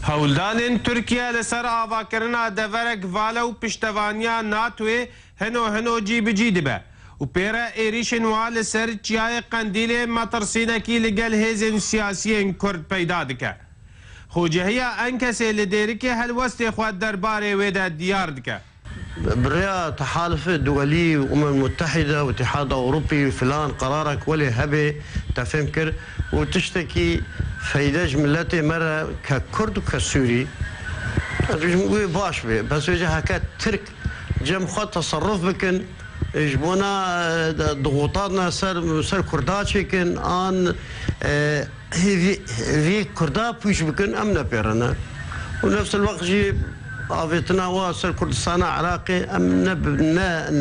هولدان ترکیه لسر آواکرنا دورک والا و پشتوانیا ناتوی هنو جی بجی دبه و پیرا ایریشن وال سر چیای قندیل مطرسینکی لگل هیزن سیاسیین کرد پیدا دکه خوجهیا انکسی لدیرکی هلوست خواد درباره ویده دیار دکه بريا تحالف دولي وأمم المتحدة واتحاد أوروبي فلان قرارك ولي هبي تفهمكر وتشتكي فايدة ملتي مرة ككرد وكسوري مش باش بي بس وجه هكا ترك جم خد تصرف بكن يجبونا ضغوطاتنا سر كرداتشي كن آن هي كردا بيش بكن أمنا بيرنا ونفس الوقت جي آفتنا واسر کردستان عراقی ام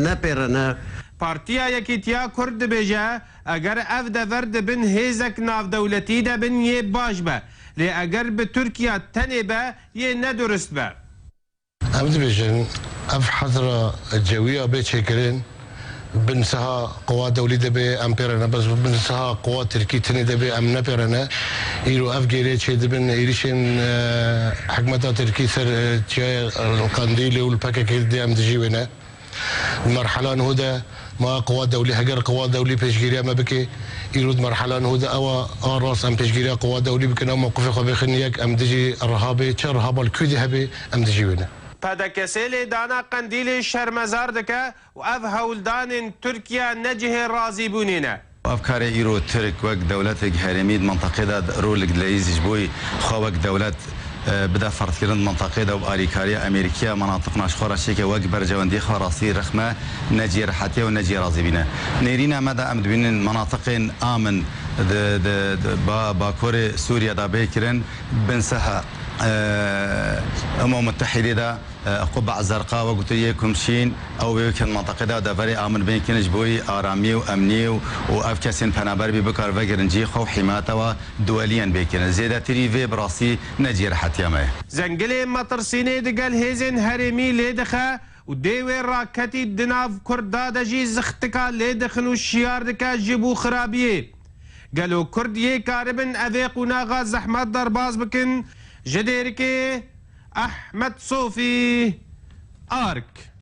نپیرنا پارتیا یکیتیا کرد بیجه اگر اف دورد بن هیزک ناف دولتی ده بن یه باش به لی اگر به ترکیه تنه به یه ندرست به امد بیجن اف حضر الجوية بيتشكرين بنسها قوات دولي دبي امبيرنا بس بنسها قوات تركي تني دبي ام نبيرنا يرو افجيري تشي دبن يريشن حكمتا تركي سر تشي القنديلي والباكاكي دي ام تجيونا المرحله هدى ما قوات دولي هجر قوات دولي بيشجيريا ما بكي يرود مرحله هدى او راس ام بيشجيريا قوات دولي بكنا موقف خو بخنيك ام تجي الرهابي تشر رهاب الكودي هبي ام تجيونا پدکسیل دانا قندیل شرمزار دکه و اف هولدان ترکیه نجه رازی بونینه افكار ايرو ترك وك دولت هرميد منطقه دا رولك ليزج بوي خوك دولت بدا فرض كردن منطقه دا واريكاريا امريكيه مناطق ناشخوره شيكه وك برجواندي خراسي رخمه نجي رحتيه ونجي رازي بينا نيرينا مدى امد بين مناطق امن باكور سوريا دا بيكرن بنسها متحده دا قبعه زرقاء وقلت لكم شين او يمكن منطقه دا دفري امن بين كنج بوي ارامي وامني وافكاسين فنابر بكر فجرنجي خو حماته دوليا بكن زياده تريفي براسي نجير حتى ما زنجلي مطرسيني دقال هيزن هرمي ليدخه وديوي راكتي دناف كردا دجي زختكا ليدخلو الشيار دكا جيبو خرابيه قالوا كرديه كاربن اذيقنا غاز احمد درباز بكن جديركي أحمد صوفي آرك